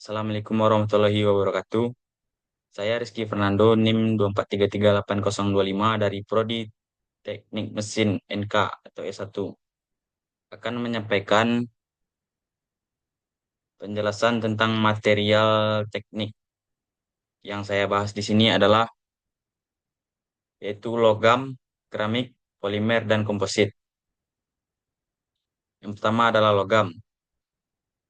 Assalamualaikum warahmatullahi wabarakatuh. Saya Rizky Fernando, NIM 243380025 dari Prodi Teknik Mesin NK atau S1. Akan menyampaikan penjelasan tentang material teknik. Yang saya bahas di sini adalah yaitu logam, keramik, polimer, dan komposit. Yang pertama adalah logam.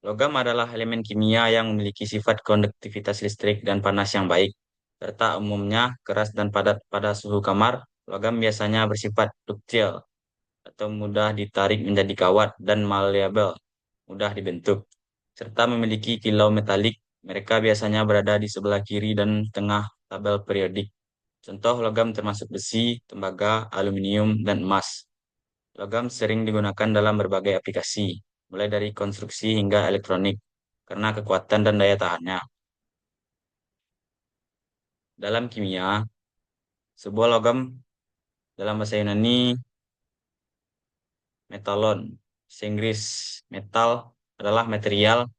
Logam adalah elemen kimia yang memiliki sifat konduktivitas listrik dan panas yang baik, serta umumnya keras dan padat pada suhu kamar. Logam biasanya bersifat duktil atau mudah ditarik menjadi kawat dan malleable, mudah dibentuk, serta memiliki kilau metalik. Mereka biasanya berada di sebelah kiri dan tengah tabel periodik. Contoh logam termasuk besi, tembaga, aluminium, dan emas. Logam sering digunakan dalam berbagai aplikasi, mulai dari konstruksi hingga elektronik, karena kekuatan dan daya tahannya. Dalam kimia, sebuah logam dalam bahasa Yunani metalon, bahasa Inggris metal adalah material,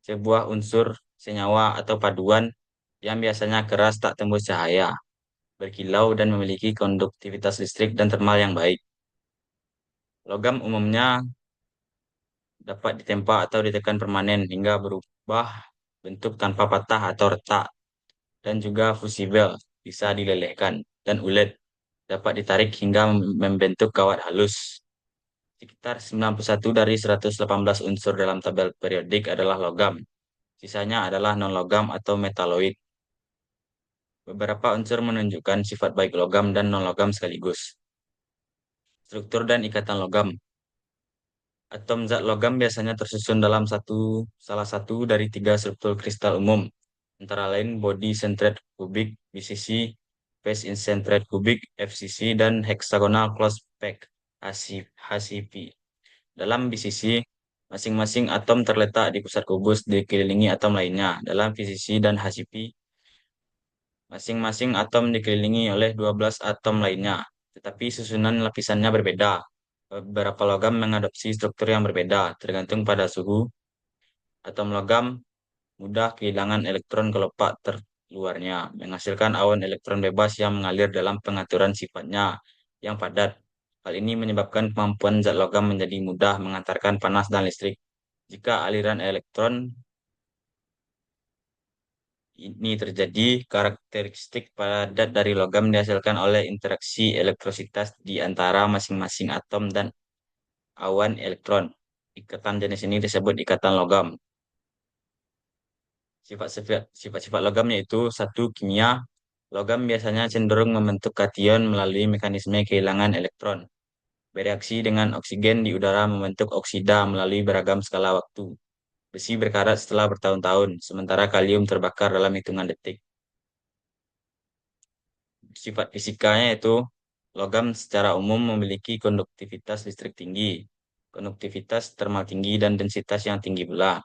sebuah unsur senyawa atau paduan yang biasanya keras tak tembus cahaya, berkilau dan memiliki konduktivitas listrik dan termal yang baik. Logam umumnya dapat ditempa atau ditekan permanen hingga berubah bentuk tanpa patah atau retak, dan juga fusibel, bisa dilelehkan, dan ulet, dapat ditarik hingga membentuk kawat halus. Sekitar 91 dari 118 unsur dalam tabel periodik adalah logam. Sisanya adalah non-logam atau metaloid. Beberapa unsur menunjukkan sifat baik logam dan non-logam sekaligus. Struktur dan ikatan logam. Atom zat logam biasanya tersusun dalam salah satu dari tiga struktur kristal umum, antara lain body-centered cubic (BCC), face-centered cubic (FCC), dan hexagonal closed pack (HCP). Dalam BCC, masing-masing atom terletak di pusat kubus dikelilingi atom lainnya. Dalam VCC dan HCP, masing-masing atom dikelilingi oleh 12 atom lainnya, tetapi susunan lapisannya berbeda. Beberapa logam mengadopsi struktur yang berbeda, tergantung pada suhu. Atom logam mudah kehilangan elektron kelopak terluarnya, menghasilkan awan elektron bebas yang mengalir dalam pengaturan sifatnya yang padat. Hal ini menyebabkan kemampuan zat logam menjadi mudah mengantarkan panas dan listrik. Jika aliran elektron ini terjadi, karakteristik padat dari logam dihasilkan oleh interaksi elektrositas di antara masing-masing atom dan awan elektron. Ikatan jenis ini disebut ikatan logam. Sifat-sifat logam yaitu satu, kimia. Logam biasanya cenderung membentuk kation melalui mekanisme kehilangan elektron. Bereaksi dengan oksigen di udara membentuk oksida melalui beragam skala waktu. Besi berkarat setelah bertahun-tahun, sementara kalium terbakar dalam hitungan detik. Sifat fisikanya itu logam secara umum memiliki konduktivitas listrik tinggi, konduktivitas termal tinggi, dan densitas yang tinggi pula.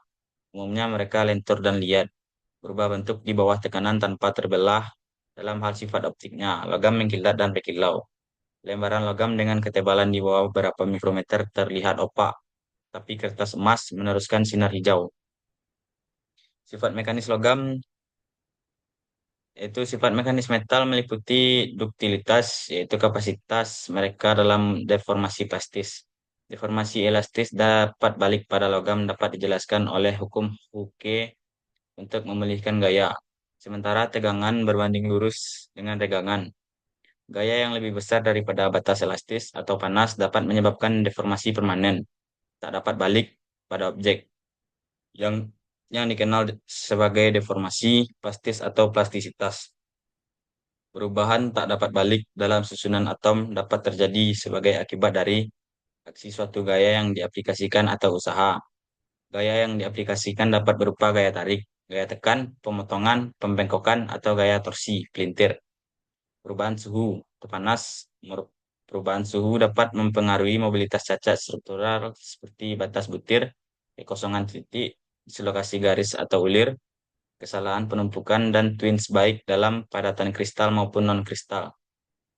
Umumnya mereka lentur dan liat, berubah bentuk di bawah tekanan tanpa terbelah. Dalam hal sifat optiknya, logam mengkilat dan berkilau. Lembaran logam dengan ketebalan di bawah beberapa mikrometer terlihat opak, tapi kertas emas meneruskan sinar hijau. Sifat mekanis logam Yaitu sifat mekanis metal meliputi duktilitas, yaitu kapasitas mereka dalam deformasi plastis. Deformasi elastis dapat balik pada logam dapat dijelaskan oleh hukum Hooke untuk memulihkan gaya. Sementara tegangan berbanding lurus dengan regangan. Gaya yang lebih besar daripada batas elastis atau panas dapat menyebabkan deformasi permanen, tak dapat balik pada objek yang yang dikenal sebagai deformasi plastis atau plastisitas. Perubahan tak dapat balik dalam susunan atom dapat terjadi sebagai akibat dari aksi suatu gaya yang diaplikasikan atau usaha. Gaya yang diaplikasikan dapat berupa gaya tarik, gaya tekan, pemotongan, pembengkokan, atau gaya torsi, pelintir. Perubahan suhu, panas, perubahan suhu dapat mempengaruhi mobilitas cacat struktural seperti batas butir, kekosongan titik, dislokasi garis atau ulir, kesalahan penumpukan, dan twins baik dalam padatan kristal maupun non-kristal.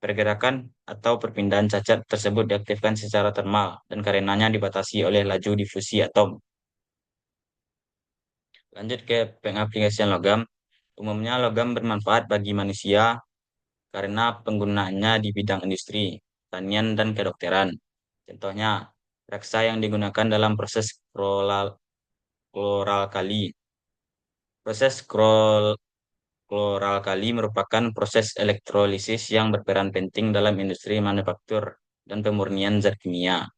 Pergerakan atau perpindahan cacat tersebut diaktifkan secara termal dan karenanya dibatasi oleh laju difusi atom. Lanjut ke pengaplikasian logam. Umumnya logam bermanfaat bagi manusia karena penggunaannya di bidang industri, pertanian, dan kedokteran. Contohnya, raksa yang digunakan dalam proses kloral kali. Proses kloral kali merupakan proses elektrolisis yang berperan penting dalam industri manufaktur dan pemurnian zat kimia.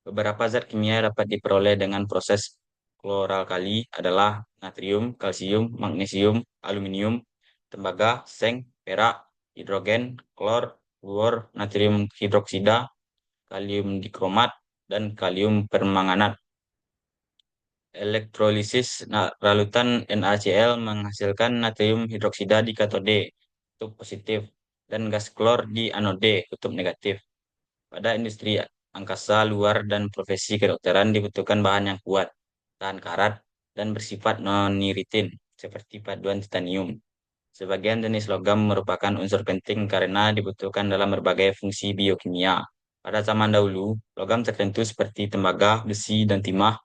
Beberapa zat kimia dapat diperoleh dengan proses kloral kali adalah natrium, kalsium, magnesium, aluminium, tembaga, seng, perak, hidrogen, klor, fluor, natrium hidroksida, kalium dikromat, dan kalium permanganat. Elektrolisis larutan NaCl menghasilkan natrium hidroksida di katode, kutub positif, dan gas klor di anode, kutub negatif. Pada industri angkasa luar dan profesi kedokteran dibutuhkan bahan yang kuat, tahan karat, dan bersifat non-iritin, seperti paduan titanium. Sebagian jenis logam merupakan unsur penting karena dibutuhkan dalam berbagai fungsi biokimia. Pada zaman dahulu, logam tertentu seperti tembaga, besi, dan timah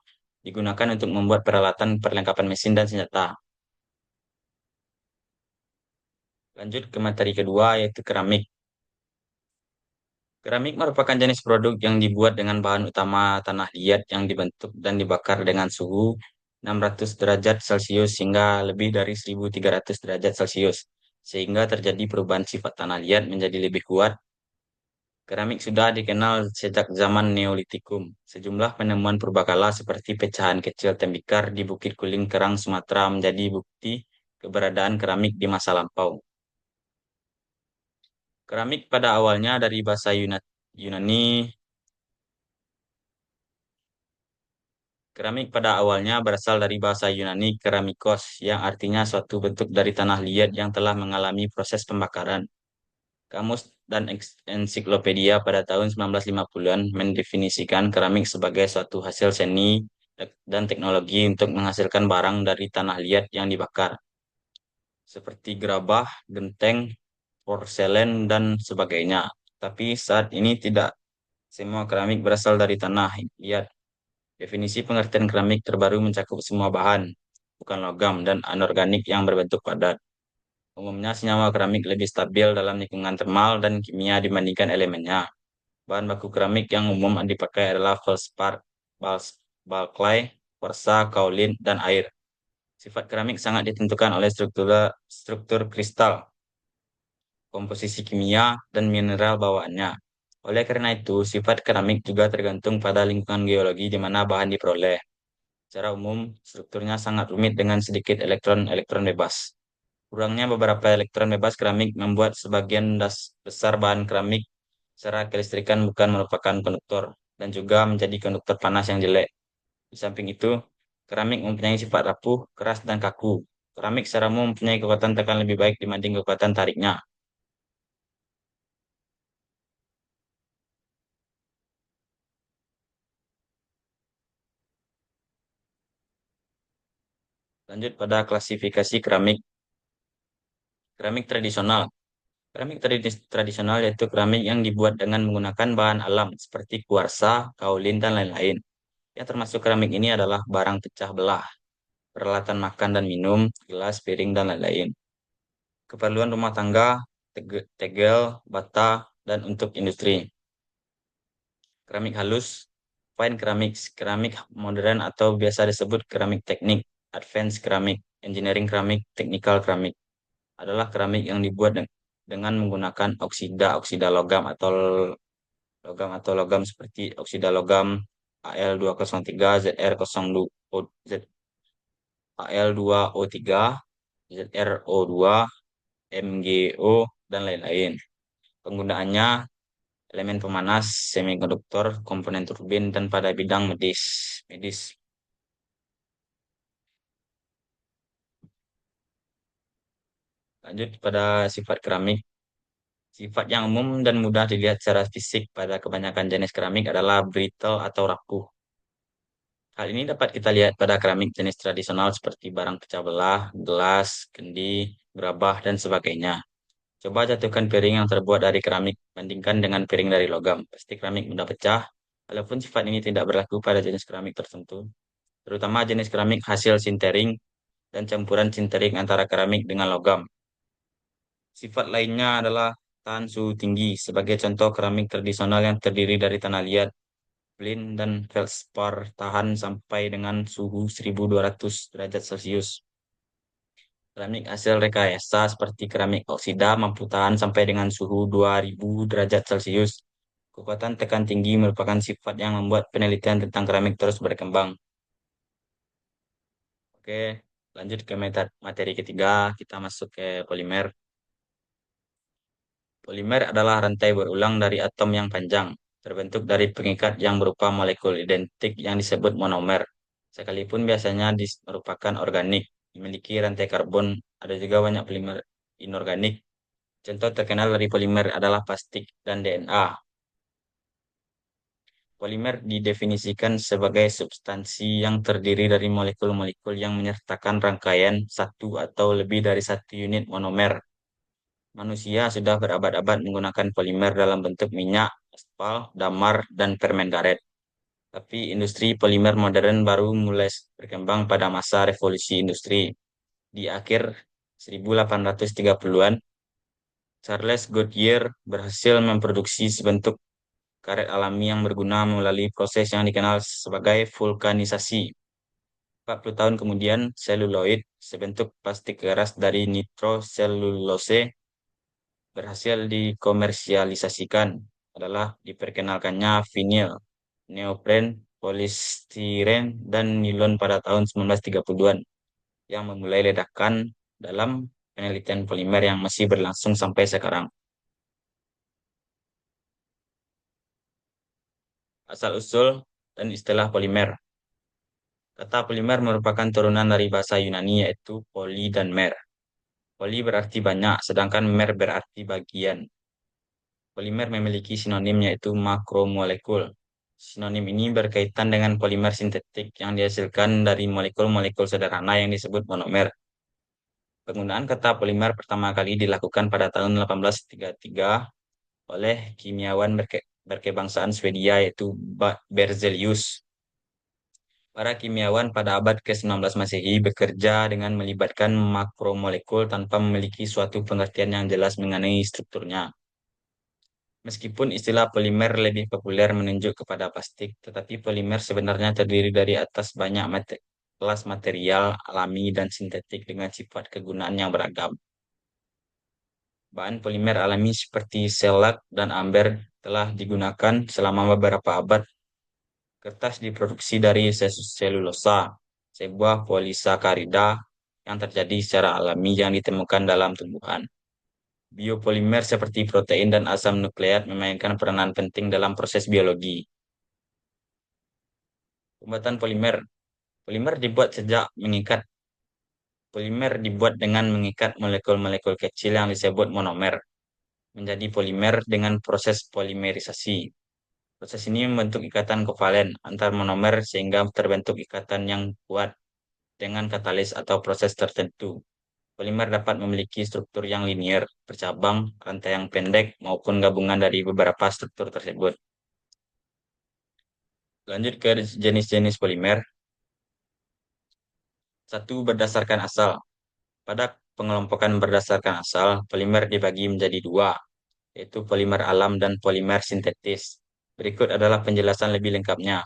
digunakan untuk membuat peralatan perlengkapan mesin dan senjata. Lanjut ke materi kedua, yaitu keramik. Keramik merupakan jenis produk yang dibuat dengan bahan utama tanah liat yang dibentuk dan dibakar dengan suhu 600 derajat Celcius hingga lebih dari 1300 derajat Celcius, sehingga terjadi perubahan sifat tanah liat menjadi lebih kuat. Keramik sudah dikenal sejak zaman Neolitikum. Sejumlah penemuan purbakala seperti pecahan kecil tembikar di Bukit Kuling Kerang, Sumatera menjadi bukti keberadaan keramik di masa lampau. Keramik pada awalnya dari bahasa Yunani. Keramik pada awalnya berasal dari bahasa Yunani keramikos, yang artinya suatu bentuk dari tanah liat yang telah mengalami proses pembakaran. Kamus dan Ensiklopedia pada tahun 1950-an mendefinisikan keramik sebagai suatu hasil seni dan teknologi untuk menghasilkan barang dari tanah liat yang dibakar, seperti gerabah, genteng, porselen, dan sebagainya. Tapi saat ini tidak semua keramik berasal dari tanah liat. Definisi pengertian keramik terbaru mencakup semua bahan, bukan logam, dan anorganik yang berbentuk padat. Umumnya senyawa keramik lebih stabil dalam lingkungan termal dan kimia dibandingkan elemennya. Bahan baku keramik yang umum dipakai adalah feldspar, baklai, kuarsa, kaolin, dan air. Sifat keramik sangat ditentukan oleh struktur kristal, komposisi kimia, dan mineral bawaannya. Oleh karena itu, sifat keramik juga tergantung pada lingkungan geologi di mana bahan diperoleh. Secara umum, strukturnya sangat rumit dengan sedikit elektron-elektron bebas. Kurangnya beberapa elektron bebas keramik membuat sebagian besar bahan keramik secara kelistrikan bukan merupakan konduktor dan juga menjadi konduktor panas yang jelek. Di samping itu, keramik mempunyai sifat rapuh, keras, dan kaku. Keramik secara umum mempunyai kekuatan tekan lebih baik dibanding kekuatan tariknya. Lanjut pada klasifikasi keramik. Keramik tradisional. Keramik tradisional yaitu keramik yang dibuat dengan menggunakan bahan alam seperti kuarsa, kaolin, dan lain-lain. Yang termasuk keramik ini adalah barang pecah belah, peralatan makan dan minum, gelas, piring, dan lain-lain. Keperluan rumah tangga, tegel, bata, dan untuk industri. Keramik halus, fine ceramics, keramik modern atau biasa disebut keramik teknik, advance keramik, engineering keramik, technical keramik adalah keramik yang dibuat dengan menggunakan oksida logam atau logam seperti oksida logam Al203, Zr02, Al2O3, ZrO2, MgO, dan lain-lain. Penggunaannya elemen pemanas, semikonduktor, komponen turbin, dan pada bidang medis. Lanjut pada sifat keramik. Sifat yang umum dan mudah dilihat secara fisik pada kebanyakan jenis keramik adalah brittle atau rapuh. Hal ini dapat kita lihat pada keramik jenis tradisional seperti barang pecah belah, gelas, kendi, gerabah, dan sebagainya. Coba jatuhkan piring yang terbuat dari keramik, bandingkan dengan piring dari logam. Pasti keramik mudah pecah, walaupun sifat ini tidak berlaku pada jenis keramik tertentu, terutama jenis keramik hasil sintering. dan campuran sintering antara keramik dengan logam. Sifat lainnya adalah tahan suhu tinggi. Sebagai contoh, keramik tradisional yang terdiri dari tanah liat, flint, dan feldspar tahan sampai dengan suhu 1200 derajat Celcius. Keramik hasil rekayasa seperti keramik oksida mampu tahan sampai dengan suhu 2000 derajat Celcius. Kekuatan tekan tinggi merupakan sifat yang membuat penelitian tentang keramik terus berkembang. Oke, lanjut ke materi ketiga, kita masuk ke polimer. Polimer adalah rantai berulang dari atom yang panjang, terbentuk dari pengikat yang berupa molekul identik yang disebut monomer. Sekalipun biasanya merupakan organik, memiliki rantai karbon, ada juga banyak polimer inorganik. Contoh terkenal dari polimer adalah plastik dan DNA. Polimer didefinisikan sebagai substansi yang terdiri dari molekul-molekul yang menyertakan rangkaian satu atau lebih dari satu unit monomer. Manusia sudah berabad-abad menggunakan polimer dalam bentuk minyak, aspal, damar, dan permen karet. Tapi industri polimer modern baru mulai berkembang pada masa revolusi industri. Di akhir 1830-an, Charles Goodyear berhasil memproduksi sebentuk karet alami yang berguna melalui proses yang dikenal sebagai vulkanisasi. 40 tahun kemudian, seluloid, sebentuk plastik keras dari nitroselulose, berhasil dikomersialisasikan. Adalah diperkenalkannya vinil, neopren, polistiren, dan nilon pada tahun 1930-an yang memulai ledakan dalam penelitian polimer yang masih berlangsung sampai sekarang. Asal-usul dan istilah polimer. Kata polimer merupakan turunan dari bahasa Yunani yaitu poli dan mer. Poli berarti banyak, sedangkan mer berarti bagian. Polimer memiliki sinonim yaitu makromolekul. Sinonim ini berkaitan dengan polimer sintetik yang dihasilkan dari molekul-molekul sederhana yang disebut monomer. Penggunaan kata polimer pertama kali dilakukan pada tahun 1833 oleh kimiawan berkebangsaan Swedia yaitu Berzelius. Para kimiawan pada abad ke-19 Masehi bekerja dengan melibatkan makromolekul tanpa memiliki suatu pengertian yang jelas mengenai strukturnya. Meskipun istilah polimer lebih populer menunjuk kepada plastik, tetapi polimer sebenarnya terdiri dari atas banyak kelas material alami dan sintetik dengan sifat kegunaan yang beragam. Bahan polimer alami seperti selak dan amber telah digunakan selama beberapa abad. Kertas diproduksi dari selulosa, sebuah polisakarida yang terjadi secara alami yang ditemukan dalam tumbuhan. Biopolimer seperti protein dan asam nukleat memainkan peranan penting dalam proses biologi. Pembuatan polimer. Polimer dibuat sejak mengikat. Polimer dibuat dengan mengikat molekul-molekul kecil yang disebut monomer menjadi polimer dengan proses polimerisasi. Proses ini membentuk ikatan kovalen antar monomer sehingga terbentuk ikatan yang kuat dengan katalis atau proses tertentu. Polimer dapat memiliki struktur yang linier, bercabang, rantai yang pendek, maupun gabungan dari beberapa struktur tersebut. Lanjut ke jenis-jenis polimer. Satu, berdasarkan asal. Pada pengelompokan berdasarkan asal, polimer dibagi menjadi dua, yaitu polimer alam dan polimer sintetis. Berikut adalah penjelasan lebih lengkapnya.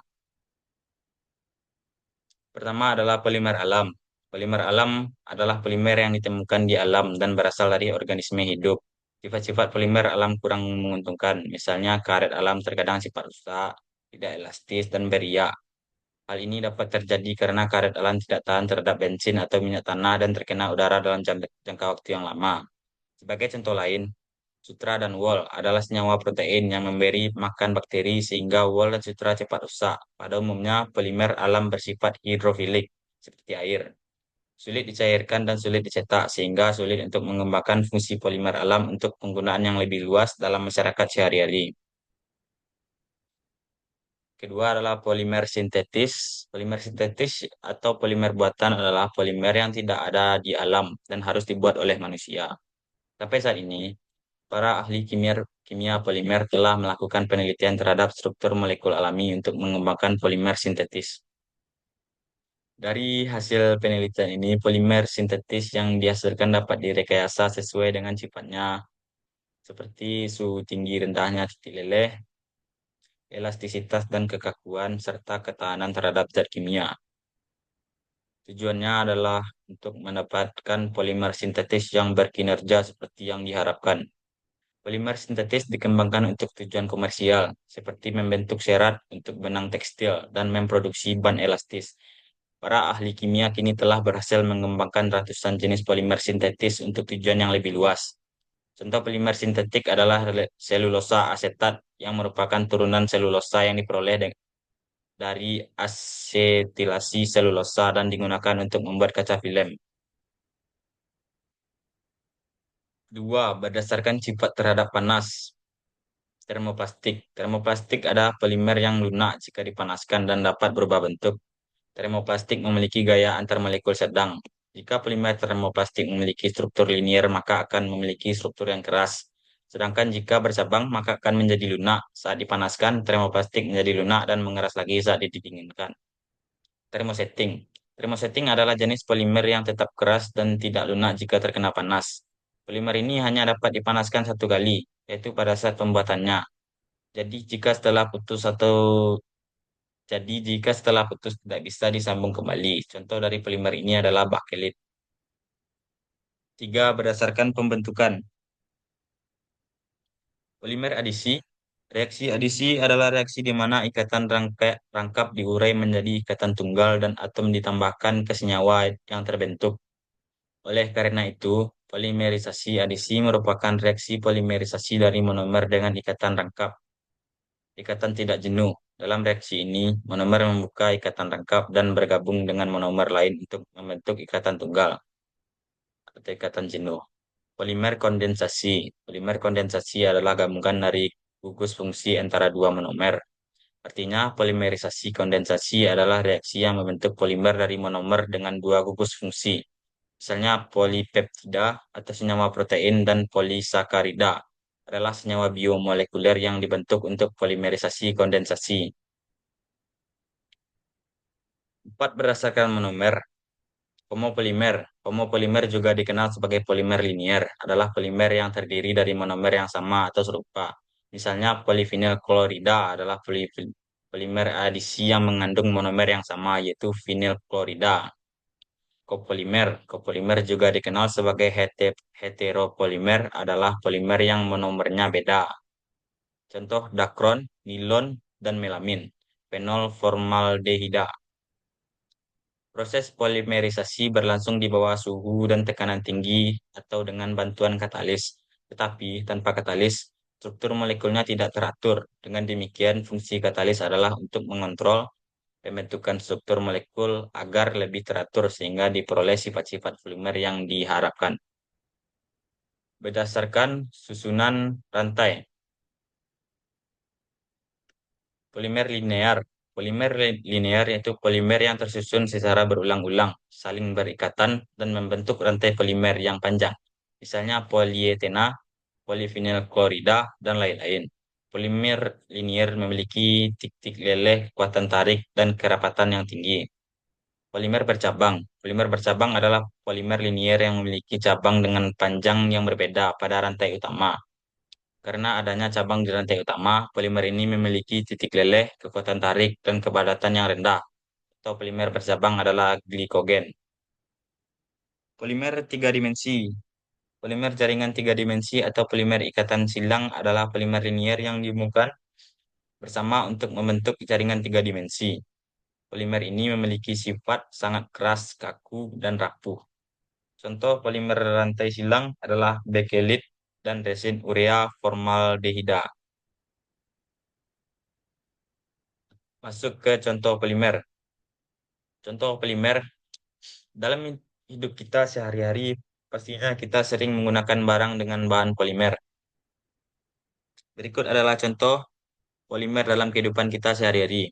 Pertama adalah polimer alam. Polimer alam adalah polimer yang ditemukan di alam dan berasal dari organisme hidup. Sifat-sifat polimer alam kurang menguntungkan, misalnya karet alam terkadang sifat rusak, tidak elastis, dan beria. Hal ini dapat terjadi karena karet alam tidak tahan terhadap bensin atau minyak tanah dan terkena udara dalam jangka waktu yang lama. Sebagai contoh lain, sutra dan wol adalah senyawa protein yang memberi makan bakteri sehingga wol dan sutra cepat rusak. Pada umumnya, polimer alam bersifat hidrofilik, seperti air. Sulit dicairkan dan sulit dicetak, sehingga sulit untuk mengembangkan fungsi polimer alam untuk penggunaan yang lebih luas dalam masyarakat sehari-hari. Kedua adalah polimer sintetis. Polimer sintetis atau polimer buatan adalah polimer yang tidak ada di alam dan harus dibuat oleh manusia. Sampai saat ini, para ahli kimia polimer telah melakukan penelitian terhadap struktur molekul alami untuk mengembangkan polimer sintetis. Dari hasil penelitian ini, polimer sintetis yang dihasilkan dapat direkayasa sesuai dengan sifatnya, seperti suhu tinggi rendahnya titik leleh, elastisitas dan kekakuan, serta ketahanan terhadap zat kimia. Tujuannya adalah untuk mendapatkan polimer sintetis yang berkinerja seperti yang diharapkan. Polimer sintetis dikembangkan untuk tujuan komersial, seperti membentuk serat untuk benang tekstil dan memproduksi ban elastis. Para ahli kimia kini telah berhasil mengembangkan ratusan jenis polimer sintetis untuk tujuan yang lebih luas. Contoh polimer sintetik adalah selulosa asetat yang merupakan turunan selulosa yang diperoleh dari asetilasi selulosa dan digunakan untuk membuat kaca film. Dua, berdasarkan sifat terhadap panas. Termoplastik. Termoplastik adalah polimer yang lunak jika dipanaskan dan dapat berubah bentuk. Termoplastik memiliki gaya antar molekul sedang. Jika polimer termoplastik memiliki struktur linier, maka akan memiliki struktur yang keras. Sedangkan jika bercabang, maka akan menjadi lunak. Saat dipanaskan, termoplastik menjadi lunak dan mengeras lagi saat didinginkan. Thermosetting. Thermosetting adalah jenis polimer yang tetap keras dan tidak lunak jika terkena panas. Polimer ini hanya dapat dipanaskan satu kali, yaitu pada saat pembuatannya. Jadi jika setelah putus atau jika setelah putus tidak bisa disambung kembali. Contoh dari polimer ini adalah bakelit. Tiga, berdasarkan pembentukan. Polimer adisi. Reaksi adisi adalah reaksi di mana ikatan rangkap diurai menjadi ikatan tunggal dan atom ditambahkan ke senyawa yang terbentuk. Oleh karena itu, polimerisasi adisi merupakan reaksi polimerisasi dari monomer dengan ikatan rangkap. Ikatan tidak jenuh. Dalam reaksi ini, monomer membuka ikatan rangkap dan bergabung dengan monomer lain untuk membentuk ikatan tunggal atau ikatan jenuh. Polimer kondensasi. Polimer kondensasi adalah gabungan dari gugus fungsi antara dua monomer. Artinya, polimerisasi kondensasi adalah reaksi yang membentuk polimer dari monomer dengan dua gugus fungsi. Misalnya polipeptida atau senyawa protein dan polisakarida adalah senyawa biomolekuler yang dibentuk untuk polimerisasi kondensasi. Empat, berdasarkan monomer. Homopolimer. Homopolimer juga dikenal sebagai polimer linier, adalah polimer yang terdiri dari monomer yang sama atau serupa. Misalnya polivinyl klorida adalah polimer adisi yang mengandung monomer yang sama, yaitu vinyl klorida. Kopolimer. Kopolimer juga dikenal sebagai heteropolimer, adalah polimer yang monomernya beda. Contoh dakron, nilon, dan melamin. Fenol formaldehida. Proses polimerisasi berlangsung di bawah suhu dan tekanan tinggi atau dengan bantuan katalis. Tetapi tanpa katalis, struktur molekulnya tidak teratur. Dengan demikian, fungsi katalis adalah untuk mengontrol pembentukan struktur molekul agar lebih teratur sehingga diperoleh sifat-sifat polimer yang diharapkan. Berdasarkan susunan rantai, polimer linear. Polimer linear yaitu polimer yang tersusun secara berulang-ulang, saling berikatan, dan membentuk rantai polimer yang panjang. Misalnya polietena, polivinyl klorida, dan lain-lain. Polimer linear memiliki titik leleh, kekuatan tarik, dan kerapatan yang tinggi. Polimer bercabang. Polimer bercabang adalah polimer linier yang memiliki cabang dengan panjang yang berbeda pada rantai utama. Karena adanya cabang di rantai utama, polimer ini memiliki titik leleh, kekuatan tarik, dan kepadatan yang rendah. Atau polimer bercabang adalah glikogen. Polimer tiga dimensi. Polimer jaringan tiga dimensi atau polimer ikatan silang adalah polimer linier yang dihubungkan bersama untuk membentuk jaringan tiga dimensi. Polimer ini memiliki sifat sangat keras, kaku, dan rapuh. Contoh polimer rantai silang adalah bakelit dan resin urea formaldehida. Masuk ke contoh polimer. Contoh polimer dalam hidup kita sehari-hari pastinya kita sering menggunakan barang dengan bahan polimer. Berikut adalah contoh polimer dalam kehidupan kita sehari-hari.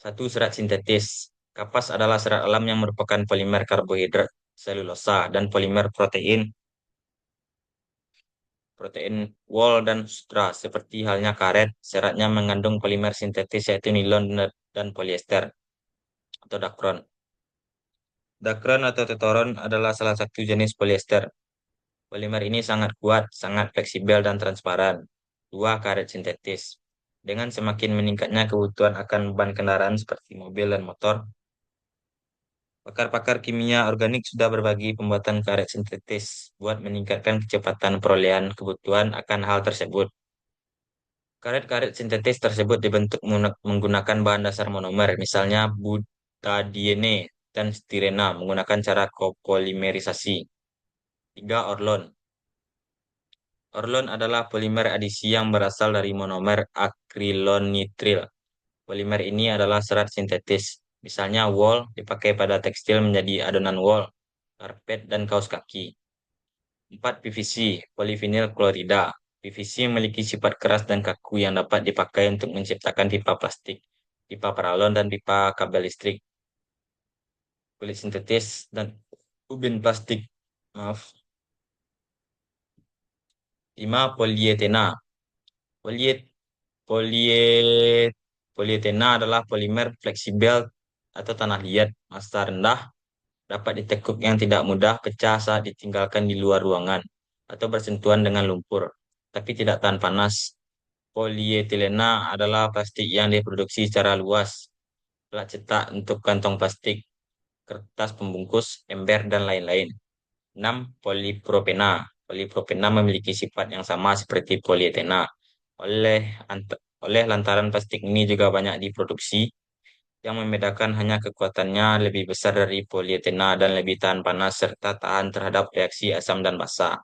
Satu, serat sintetis. Kapas adalah serat alam yang merupakan polimer karbohidrat, selulosa, dan polimer protein wol dan sutra. Seperti halnya karet, seratnya mengandung polimer sintetis yaitu nilon dan polyester atau dakron. Dacron atau tetoron adalah salah satu jenis polyester. Polimer ini sangat kuat, sangat fleksibel dan transparan. Dua karet sintetis. Dengan semakin meningkatnya kebutuhan akan ban kendaraan seperti mobil dan motor, pakar-pakar kimia organik sudah berbagi pembuatan karet sintetis buat meningkatkan kecepatan perolehan kebutuhan akan hal tersebut. Karet-karet sintetis tersebut dibentuk menggunakan bahan dasar monomer, misalnya butadiene dan stirena menggunakan cara kopolimerisasi. Tiga, Orlon. Orlon adalah polimer adisi yang berasal dari monomer akrilonitril. Polimer ini adalah serat sintetis. Misalnya wool dipakai pada tekstil menjadi adonan wool, karpet, dan kaos kaki. 4. PVC, polyvinyl klorida. PVC memiliki sifat keras dan kaku yang dapat dipakai untuk menciptakan pipa plastik, pipa paralon, dan pipa kabel listrik. Kulit sintetis dan ubin plastik. Maaf. 5. Polietena. Poliet, poliet, Polietena adalah polimer fleksibel atau tanah liat, massa rendah, dapat ditekuk yang tidak mudah pecah saat ditinggalkan di luar ruangan atau bersentuhan dengan lumpur, tapi tidak tahan panas. Polietilena adalah plastik yang diproduksi secara luas, plat cetak untuk kantong plastik, kertas pembungkus, ember, dan lain-lain. 6. Polipropena. Polipropena memiliki sifat yang sama seperti polietena. Oleh, oleh lantaran plastik ini juga banyak diproduksi, yang membedakan hanya kekuatannya lebih besar dari polietena dan lebih tahan panas serta tahan terhadap reaksi asam dan basa.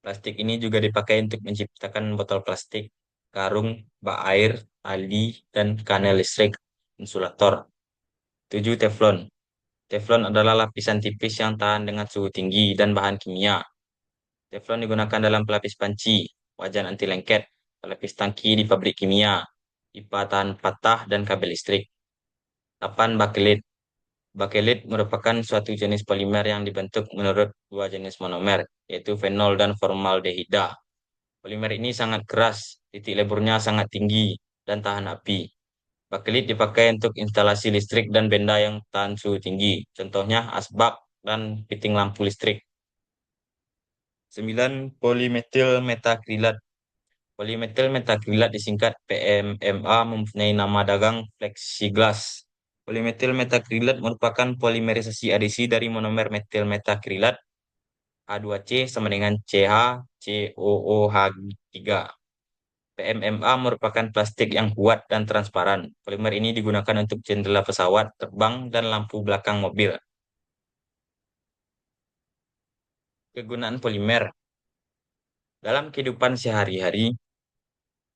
Plastik ini juga dipakai untuk menciptakan botol plastik, karung, bak air, tali, dan kanal listrik, insulator. 7. Teflon. Teflon adalah lapisan tipis yang tahan dengan suhu tinggi dan bahan kimia. Teflon digunakan dalam pelapis panci, wajan anti lengket, pelapis tangki di pabrik kimia, pipa tahan patah, dan kabel listrik. 8. Bakelit. Bakelit merupakan suatu jenis polimer yang dibentuk menurut dua jenis monomer, yaitu fenol dan formaldehida. Polimer ini sangat keras, titik leburnya sangat tinggi, dan tahan api. Bakelit dipakai untuk instalasi listrik dan benda yang tahan suhu tinggi, contohnya asbak dan fiting lampu listrik. 9. Polimetil metakrilat. Polimetil metakrilat disingkat PMMA mempunyai nama dagang plexiglass. Polimetil metakrilat merupakan polimerisasi adisi dari monomer metil metakrilat H2C sama dengan CH3. PMMA merupakan plastik yang kuat dan transparan. Polimer ini digunakan untuk jendela pesawat terbang dan lampu belakang mobil. Kegunaan polimer dalam kehidupan sehari-hari,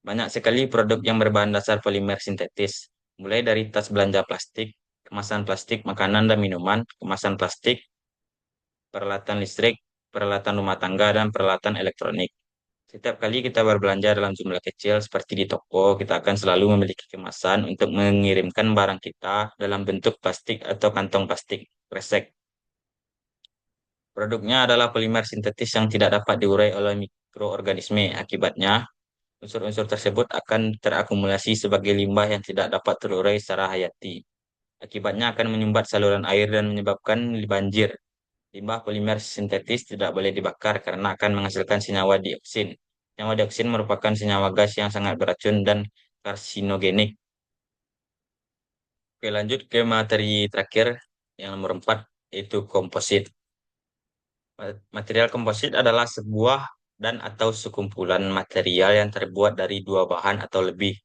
banyak sekali produk yang berbahan dasar polimer sintetis, mulai dari tas belanja plastik, kemasan plastik makanan dan minuman, kemasan plastik, peralatan listrik, peralatan rumah tangga, dan peralatan elektronik. Setiap kali kita berbelanja dalam jumlah kecil seperti di toko, kita akan selalu memiliki kemasan untuk mengirimkan barang kita dalam bentuk plastik atau kantong plastik kresek. Produknya adalah polimer sintetis yang tidak dapat diurai oleh mikroorganisme. Akibatnya, unsur-unsur tersebut akan terakumulasi sebagai limbah yang tidak dapat terurai secara hayati. Akibatnya akan menyumbat saluran air dan menyebabkan banjir. Limbah polimer sintetis tidak boleh dibakar karena akan menghasilkan senyawa dioksin. Senyawa dioksin merupakan senyawa gas yang sangat beracun dan karsinogenik. Oke, lanjut ke materi terakhir yang nomor 4, yaitu komposit. Material komposit adalah sebuah dan atau sekumpulan material yang terbuat dari dua bahan atau lebih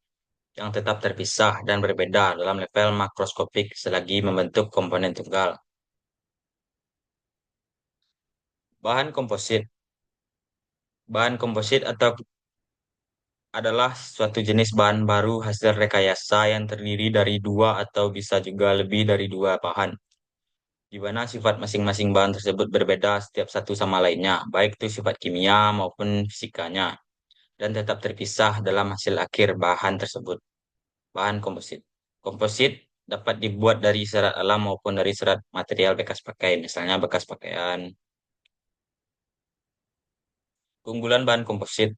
yang tetap terpisah dan berbeda dalam level makroskopik selagi membentuk komponen tunggal. Bahan komposit. Bahan komposit atau adalah suatu jenis bahan baru hasil rekayasa yang terdiri dari dua atau bisa juga lebih dari dua bahan, di mana sifat masing-masing bahan tersebut berbeda setiap satu sama lainnya, baik itu sifat kimia maupun fisikanya, dan tetap terpisah dalam hasil akhir bahan tersebut. Bahan komposit. Komposit dapat dibuat dari serat alam maupun dari serat material bekas pakai, misalnya bekas pakaian. Keunggulan bahan komposit.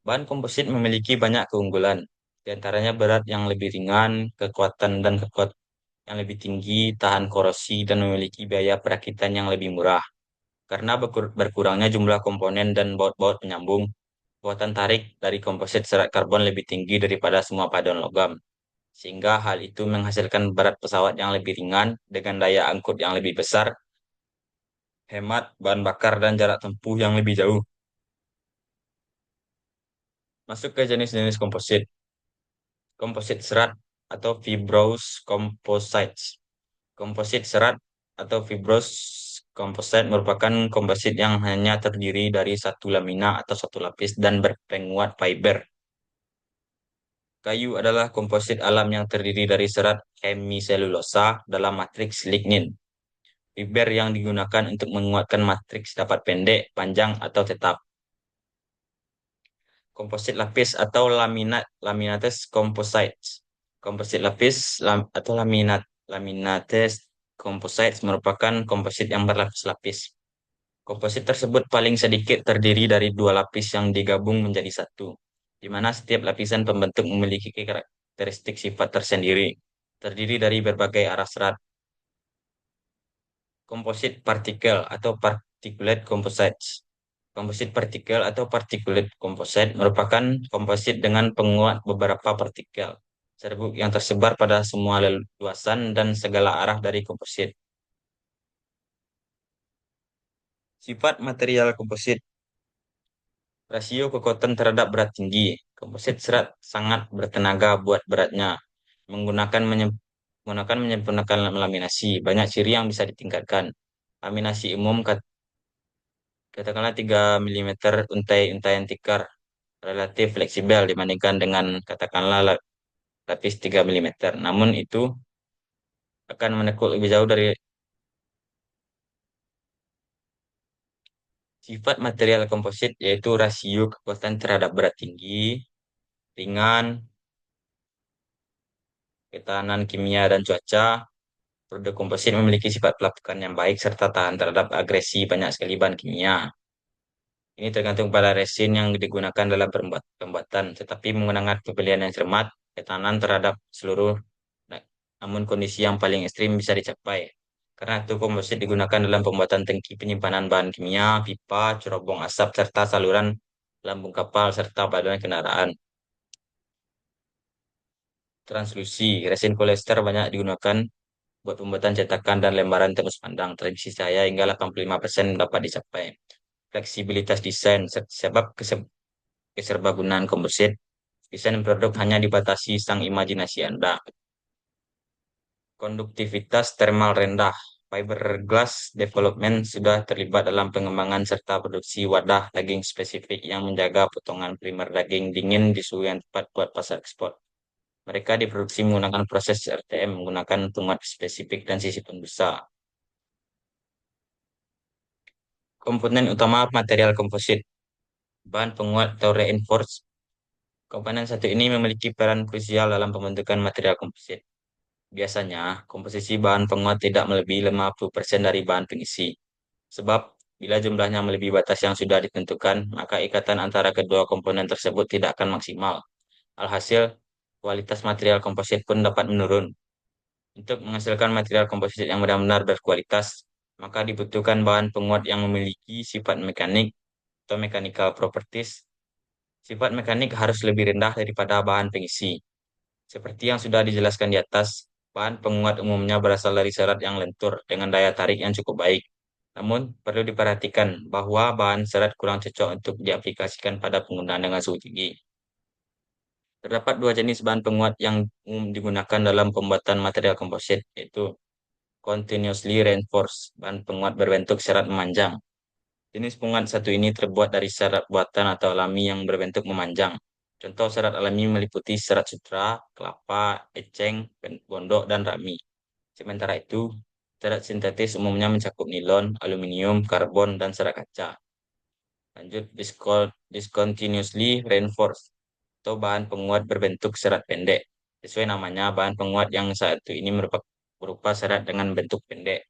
Bahan komposit memiliki banyak keunggulan, di antaranya berat yang lebih ringan, kekuatan dan kekuatan yang lebih tinggi, tahan korosi, dan memiliki biaya perakitan yang lebih murah. Karena berkurangnya jumlah komponen dan baut-baut penyambung, kekuatan tarik dari komposit serat karbon lebih tinggi daripada semua paduan logam. Sehingga hal itu menghasilkan berat pesawat yang lebih ringan dengan daya angkut yang lebih besar, hemat bahan bakar, dan jarak tempuh yang lebih jauh. Masuk ke jenis-jenis komposit. Komposit serat atau fibrous composites. Komposit serat atau fibrous composite merupakan komposit yang hanya terdiri dari satu lamina atau satu lapis dan berpenguat fiber. Kayu adalah komposit alam yang terdiri dari serat hemiselulosa dalam matriks lignin. Fiber yang digunakan untuk menguatkan matriks dapat pendek, panjang, atau tetap. Komposit lapis atau laminates composites. Komposit lapis atau laminates composites merupakan komposit yang berlapis-lapis. Komposit tersebut paling sedikit terdiri dari dua lapis yang digabung menjadi satu, di mana setiap lapisan pembentuk memiliki karakteristik sifat tersendiri, terdiri dari berbagai arah serat. Komposit partikel atau particulate composites. Komposit partikel atau particulate composite merupakan komposit dengan penguat beberapa partikel serbuk yang tersebar pada semua luasan dan segala arah dari komposit. Sifat material komposit, rasio kekuatan terhadap berat tinggi. Komposit serat sangat bertenaga buat beratnya. Menggunakan menyempurnakan laminasi. Banyak ciri yang bisa ditingkatkan. Laminasi umum katakanlah 3 milimeter untai-untaian tikar relatif fleksibel dibandingkan dengan katakanlah lapis 3 milimeter. Namun itu akan menekuk lebih jauh dari sifat material komposit, yaitu rasio kekuatan terhadap berat tinggi, ringan, ketahanan kimia dan cuaca. Produk komposit memiliki sifat pelapukan yang baik serta tahan terhadap agresi banyak sekali bahan kimia. Ini tergantung pada resin yang digunakan dalam pembuatan, tetapi menggunakan pembelian yang cermat, ketahanan terhadap seluruh, nah, namun kondisi yang paling ekstrim bisa dicapai. Karena itu komposit digunakan dalam pembuatan tangki penyimpanan bahan kimia, pipa, cerobong asap, serta saluran lambung kapal, serta badan kendaraan. Translusi, resin polyester banyak digunakan buat pembuatan cetakan dan lembaran tembus pandang. Transmisi cahaya hingga 85% dapat dicapai. Fleksibilitas desain, sebab keserbagunaan komposit, desain produk hanya dibatasi sang imajinasi Anda. Konduktivitas thermal rendah. Fiberglass Development sudah terlibat dalam pengembangan serta produksi wadah daging spesifik yang menjaga potongan primer daging dingin di suhu yang tepat buat pasar ekspor. Mereka diproduksi menggunakan proses RTM, menggunakan penguat spesifik dan sisi pembusa. Komponen utama material komposit, bahan penguat atau reinforced. Komponen satu ini memiliki peran krusial dalam pembentukan material komposit. Biasanya, komposisi bahan penguat tidak melebihi 50% dari bahan pengisi. Sebab, bila jumlahnya melebihi batas yang sudah ditentukan, maka ikatan antara kedua komponen tersebut tidak akan maksimal. Alhasil, kualitas material komposit pun dapat menurun. Untuk menghasilkan material komposit yang benar-benar berkualitas, maka dibutuhkan bahan penguat yang memiliki sifat mekanik atau mechanical properties. Sifat mekanik harus lebih rendah daripada bahan pengisi. Seperti yang sudah dijelaskan di atas, bahan penguat umumnya berasal dari serat yang lentur dengan daya tarik yang cukup baik. Namun, perlu diperhatikan bahwa bahan serat kurang cocok untuk diaplikasikan pada penggunaan dengan suhu tinggi. Terdapat dua jenis bahan penguat yang umum digunakan dalam pembuatan material komposit, yaitu continuously reinforced, bahan penguat berbentuk serat memanjang. Jenis penguat satu ini terbuat dari serat buatan atau alami yang berbentuk memanjang. Contoh serat alami meliputi serat sutra, kelapa, eceng, gondok, dan rami. Sementara itu, serat sintetis umumnya mencakup nilon, aluminium, karbon, dan serat kaca. Lanjut, discontinuously reinforced atau bahan penguat berbentuk serat pendek. Sesuai namanya, bahan penguat yang satu ini berupa serat dengan bentuk pendek.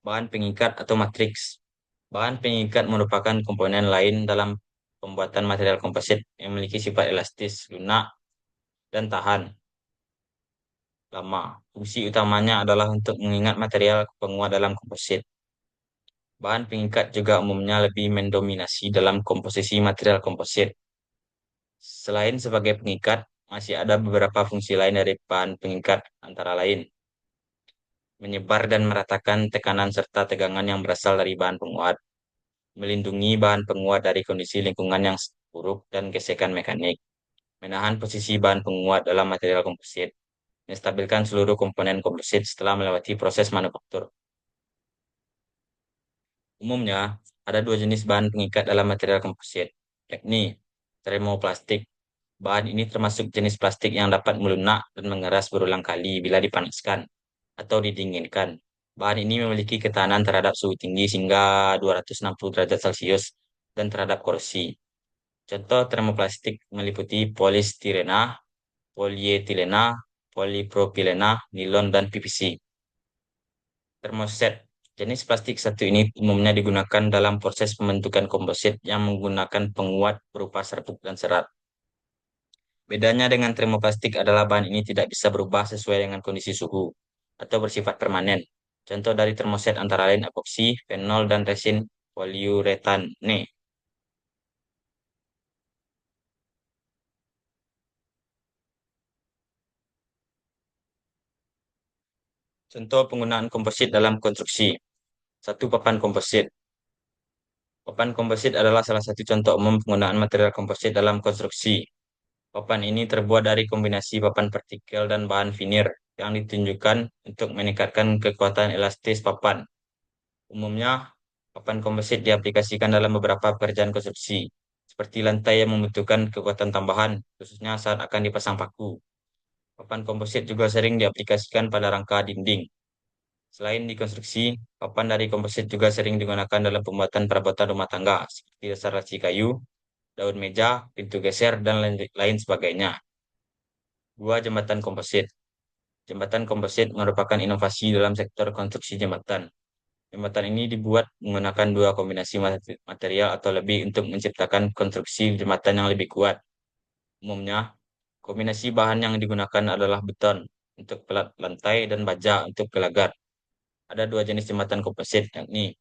Bahan pengikat atau matriks. Bahan pengikat merupakan komponen lain dalam pembuatan material komposit yang memiliki sifat elastis, lunak, dan tahan. lama. Fungsi utamanya adalah untuk mengingat material penguat dalam komposit. Bahan pengikat juga umumnya lebih mendominasi dalam komposisi material komposit. Selain sebagai pengikat, masih ada beberapa fungsi lain dari bahan pengikat, antara lain menyebar dan meratakan tekanan serta tegangan yang berasal dari bahan penguat, melindungi bahan penguat dari kondisi lingkungan yang buruk dan gesekan mekanik, menahan posisi bahan penguat dalam material komposit, menstabilkan seluruh komponen komposit setelah melewati proses manufaktur. Umumnya, ada dua jenis bahan pengikat dalam material komposit, yakni termoplastik. Bahan ini termasuk jenis plastik yang dapat melunak dan mengeras berulang kali bila dipanaskan atau didinginkan. Bahan ini memiliki ketahanan terhadap suhu tinggi hingga 260 derajat Celcius dan terhadap korosi. Contoh termoplastik meliputi polistirena, polietilena, polipropilena, nilon, dan PVC. Termoset. Jenis plastik satu ini umumnya digunakan dalam proses pembentukan komposit yang menggunakan penguat berupa serbuk dan serat. Bedanya dengan termoplastik adalah bahan ini tidak bisa berubah sesuai dengan kondisi suhu atau bersifat permanen. Contoh dari termoset antara lain epoksi, fenol, dan resin poliuretane. Contoh penggunaan komposit dalam konstruksi. Satu, papan komposit. Papan komposit adalah salah satu contoh umum penggunaan material komposit dalam konstruksi. Papan ini terbuat dari kombinasi papan partikel dan bahan veneer yang ditunjukkan untuk meningkatkan kekuatan elastis papan. Umumnya, papan komposit diaplikasikan dalam beberapa pekerjaan konstruksi, seperti lantai yang membutuhkan kekuatan tambahan, khususnya saat akan dipasang paku. Papan komposit juga sering diaplikasikan pada rangka dinding. Selain di konstruksi, papan dari komposit juga sering digunakan dalam pembuatan perabotan rumah tangga, seperti dasar laci kayu, daun meja, pintu geser, dan lain sebagainya. Dua, jembatan komposit. Jembatan komposit merupakan inovasi dalam sektor konstruksi jembatan. Jembatan ini dibuat menggunakan dua kombinasi material atau lebih untuk menciptakan konstruksi jembatan yang lebih kuat. Umumnya, kombinasi bahan yang digunakan adalah beton untuk pelat lantai dan baja untuk gelagar. Ada dua jenis jembatan komposit, yakni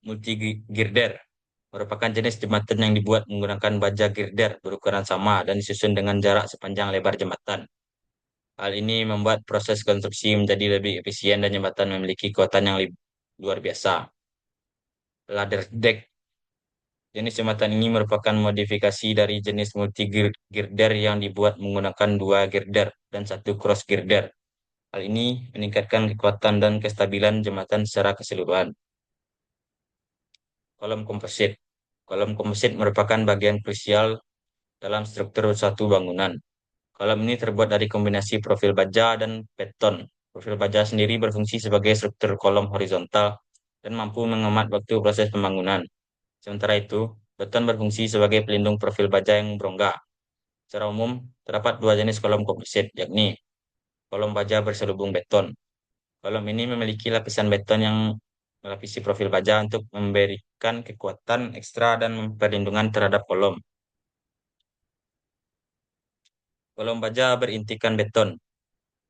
multi girder, merupakan jenis jembatan yang dibuat menggunakan baja girder berukuran sama dan disusun dengan jarak sepanjang lebar jembatan. Hal ini membuat proses konstruksi menjadi lebih efisien dan jembatan memiliki kekuatan yang luar biasa. Ladder deck. Jenis jembatan ini merupakan modifikasi dari jenis multi girder yang dibuat menggunakan dua girder dan satu cross girder. Hal ini meningkatkan kekuatan dan kestabilan jembatan secara keseluruhan. Kolom komposit. Kolom komposit merupakan bagian krusial dalam struktur suatu bangunan. Kolom ini terbuat dari kombinasi profil baja dan beton. Profil baja sendiri berfungsi sebagai struktur kolom horizontal dan mampu menghemat waktu proses pembangunan. Sementara itu, beton berfungsi sebagai pelindung profil baja yang berongga. Secara umum, terdapat dua jenis kolom komposit, yakni kolom baja berselubung beton. Kolom ini memiliki lapisan beton yang melapisi profil baja untuk memberikan kekuatan ekstra dan perlindungan terhadap kolom. Kolom baja berintikan beton.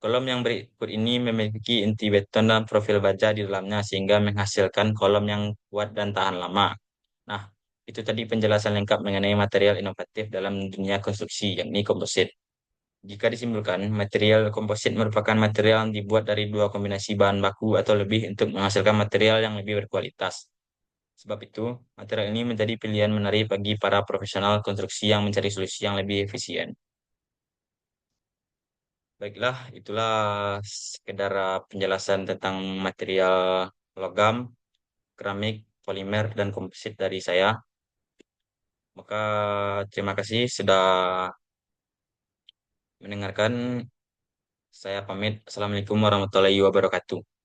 Kolom yang berikut ini memiliki inti beton dan profil baja di dalamnya sehingga menghasilkan kolom yang kuat dan tahan lama. Nah, itu tadi penjelasan lengkap mengenai material inovatif dalam dunia konstruksi, yakni komposit. Jika disimpulkan, material komposit merupakan material yang dibuat dari dua kombinasi bahan baku atau lebih untuk menghasilkan material yang lebih berkualitas. Sebab itu, material ini menjadi pilihan menarik bagi para profesional konstruksi yang mencari solusi yang lebih efisien. Baiklah, itulah sekedar penjelasan tentang material logam, keramik, polimer, dan komposit dari saya. Maka terima kasih sudah mendengarkan. Saya pamit. Assalamualaikum warahmatullahi wabarakatuh.